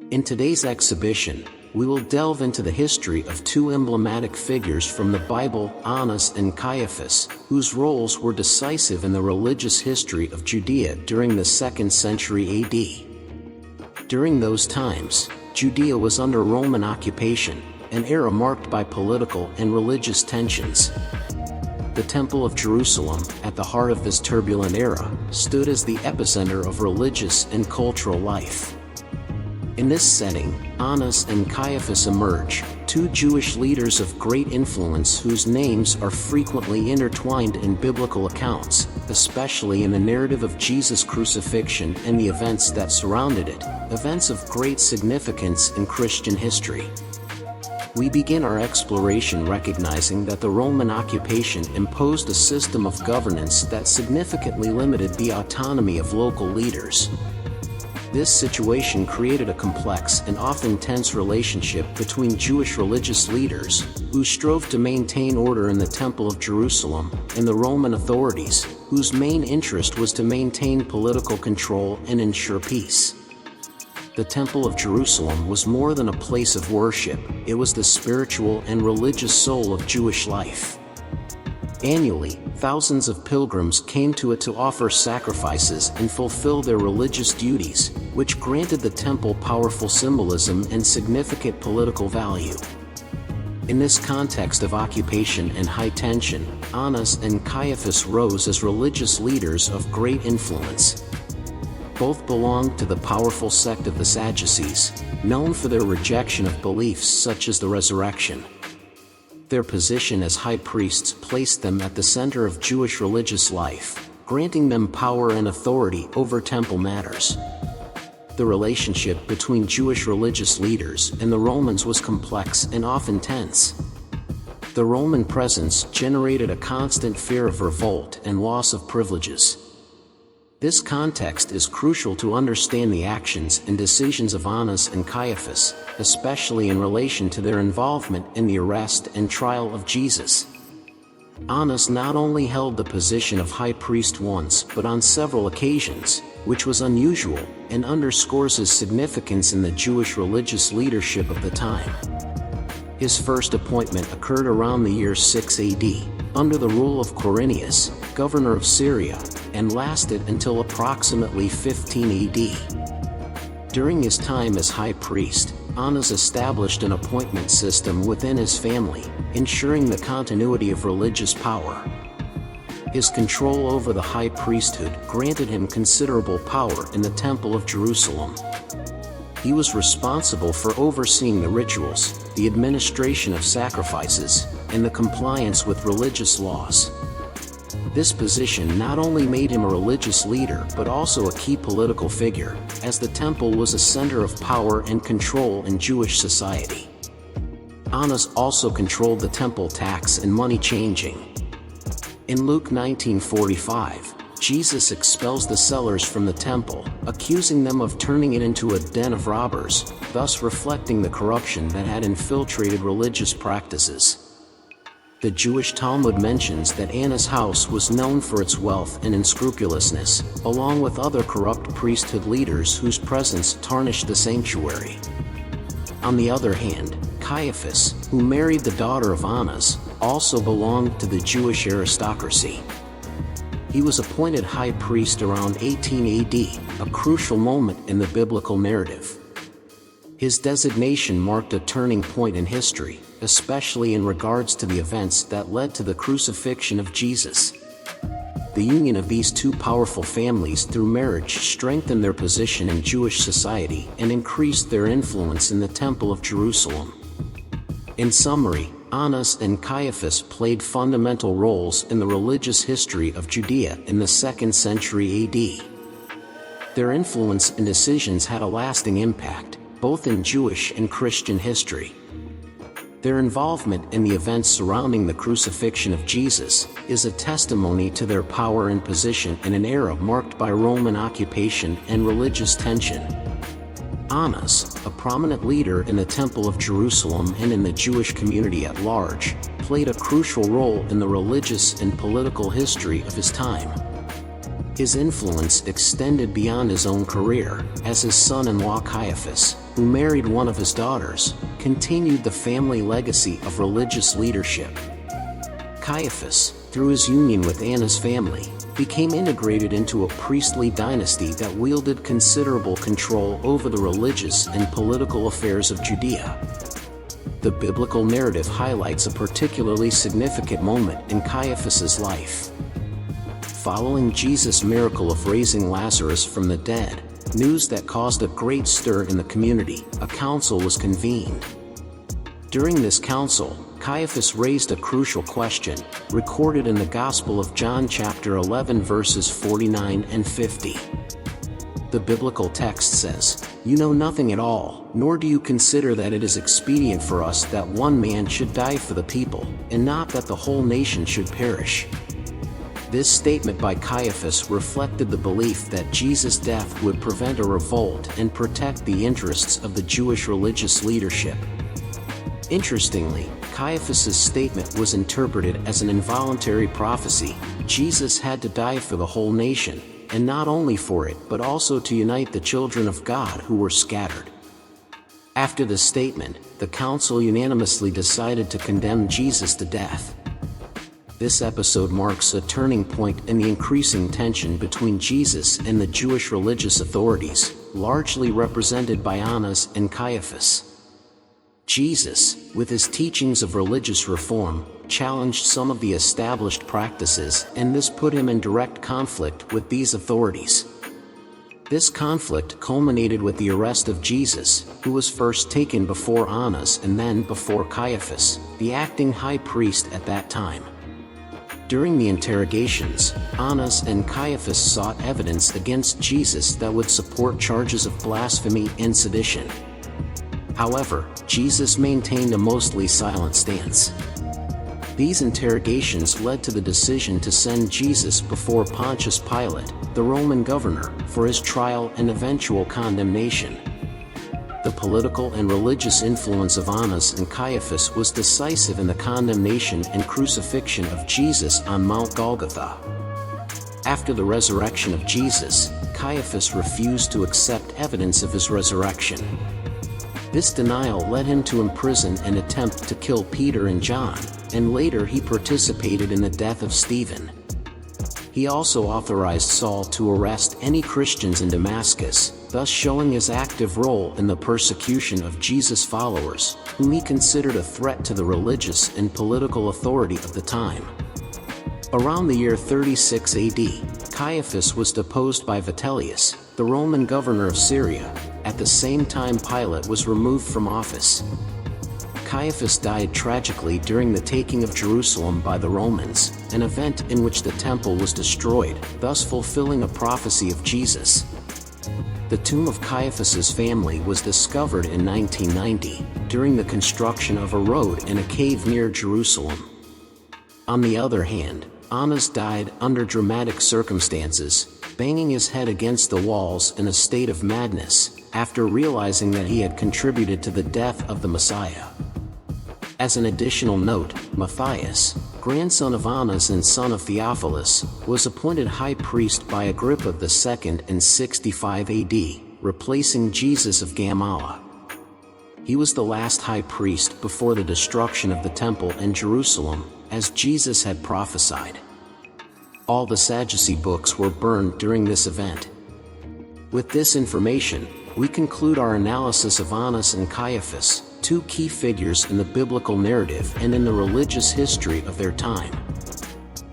In today's exhibition, we will delve into the history of two emblematic figures from the Bible, Annas and Caiaphas, whose roles were decisive in the religious history of Judea during the 2nd century AD. During those times, Judea was under Roman occupation, an era marked by political and religious tensions. The Temple of Jerusalem, at the heart of this turbulent era, stood as the epicenter of religious and cultural life. In this setting, Annas and Caiaphas emerge, two Jewish leaders of great influence whose names are frequently intertwined in biblical accounts, especially in the narrative of Jesus' crucifixion and the events that surrounded it, events of great significance in Christian history. We begin our exploration recognizing that the Roman occupation imposed a system of governance that significantly limited the autonomy of local leaders. This situation created a complex and often tense relationship between Jewish religious leaders, who strove to maintain order in the Temple of Jerusalem, and the Roman authorities, whose main interest was to maintain political control and ensure peace. The Temple of Jerusalem was more than a place of worship, it was the spiritual and religious soul of Jewish life. Annually, thousands of pilgrims came to it to offer sacrifices and fulfill their religious duties, which granted the temple powerful symbolism and significant political value. In this context of occupation and high tension, Annas and Caiaphas rose as religious leaders of great influence. Both belonged to the powerful sect of the Sadducees, known for their rejection of beliefs such as the resurrection. Their position as high priests placed them at the center of Jewish religious life, granting them power and authority over temple matters. The relationship between Jewish religious leaders and the Romans was complex and often tense. The Roman presence generated a constant fear of revolt and loss of privileges. This context is crucial to understand the actions and decisions of Annas and Caiaphas, especially in relation to their involvement in the arrest and trial of Jesus. Annas not only held the position of high priest once but on several occasions, which was unusual, and underscores his significance in the Jewish religious leadership of the time. His first appointment occurred around the year 6 AD, under the rule of Quirinius, governor of Syria, and lasted until approximately 15 AD. During his time as high priest, Annas established an appointment system within his family, ensuring the continuity of religious power. His control over the high priesthood granted him considerable power in the Temple of Jerusalem. He was responsible for overseeing the rituals, the administration of sacrifices, and the compliance with religious laws. This position not only made him a religious leader but also a key political figure, as the temple was a center of power and control in Jewish society. Annas also controlled the temple tax and money changing. In Luke 19:45, Jesus expels the sellers from the temple, accusing them of turning it into a den of robbers, thus reflecting the corruption that had infiltrated religious practices. The Jewish Talmud mentions that Annas' house was known for its wealth and unscrupulousness, along with other corrupt priesthood leaders whose presence tarnished the sanctuary. On the other hand, Caiaphas, who married the daughter of Annas, also belonged to the Jewish aristocracy. He was appointed high priest around 18 AD, a crucial moment in the biblical narrative. His designation marked a turning point in history, especially in regards to the events that led to the crucifixion of Jesus. The union of these two powerful families through marriage strengthened their position in Jewish society and increased their influence in the Temple of Jerusalem. In summary, Annas and Caiaphas played fundamental roles in the religious history of Judea in the 2nd century AD. Their influence and decisions had a lasting impact, both in Jewish and Christian history. Their involvement in the events surrounding the crucifixion of Jesus is a testimony to their power and position in an era marked by Roman occupation and religious tension. Annas, a prominent leader in the Temple of Jerusalem and in the Jewish community at large, played a crucial role in the religious and political history of his time. His influence extended beyond his own career, as his son-in-law Caiaphas, who married one of his daughters, continued the family legacy of religious leadership. Caiaphas, through his union with Anna's family, became integrated into a priestly dynasty that wielded considerable control over the religious and political affairs of Judea. The biblical narrative highlights a particularly significant moment in Caiaphas's life. Following Jesus' miracle of raising Lazarus from the dead, news that caused a great stir in the community, a council was convened. During this council, Caiaphas raised a crucial question, recorded in the Gospel of John chapter 11 verses 49 and 50. The biblical text says, "You know nothing at all, nor do you consider that it is expedient for us that one man should die for the people, and not that the whole nation should perish." This statement by Caiaphas reflected the belief that Jesus' death would prevent a revolt and protect the interests of the Jewish religious leadership. Interestingly, Caiaphas's statement was interpreted as an involuntary prophecy. Jesus had to die for the whole nation, and not only for it but also to unite the children of God who were scattered. After this statement, the council unanimously decided to condemn Jesus to death. This episode marks a turning point in the increasing tension between Jesus and the Jewish religious authorities, largely represented by Annas and Caiaphas. Jesus, with his teachings of religious reform, challenged some of the established practices, and this put him in direct conflict with these authorities. This conflict culminated with the arrest of Jesus, who was first taken before Annas and then before Caiaphas, the acting high priest at that time. During the interrogations, Annas and Caiaphas sought evidence against Jesus that would support charges of blasphemy and sedition. However, Jesus maintained a mostly silent stance. These interrogations led to the decision to send Jesus before Pontius Pilate, the Roman governor, for his trial and eventual condemnation. The political and religious influence of Annas and Caiaphas was decisive in the condemnation and crucifixion of Jesus on Mount Golgotha. After the resurrection of Jesus, Caiaphas refused to accept evidence of his resurrection. This denial led him to imprison and attempt to kill Peter and John, and later he participated in the death of Stephen. He also authorized Saul to arrest any Christians in Damascus, thus showing his active role in the persecution of Jesus' followers, whom he considered a threat to the religious and political authority of the time. Around the year 36 AD, Caiaphas was deposed by Vitellius, the Roman governor of Syria. At the same time, Pilate was removed from office. Caiaphas died tragically during the taking of Jerusalem by the Romans, an event in which the temple was destroyed, thus fulfilling a prophecy of Jesus. The tomb of Caiaphas's family was discovered in 1990, during the construction of a road in a cave near Jerusalem. On the other hand, Annas died under dramatic circumstances, banging his head against the walls in a state of madness, after realizing that he had contributed to the death of the Messiah. As an additional note, Matthias, grandson of Annas and son of Theophilus, was appointed high priest by Agrippa II in 65 AD, replacing Jesus of Gamala. He was the last high priest before the destruction of the temple in Jerusalem, as Jesus had prophesied. All the Sadducee books were burned during this event. With this information, we conclude our analysis of Annas and Caiaphas, two key figures in the biblical narrative and in the religious history of their time.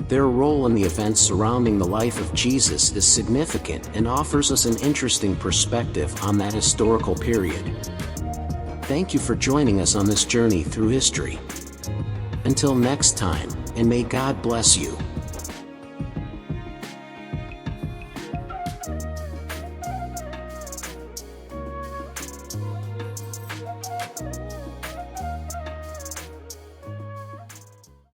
Their role in the events surrounding the life of Jesus is significant and offers us an interesting perspective on that historical period. Thank you for joining us on this journey through history. Until next time, and may God bless you.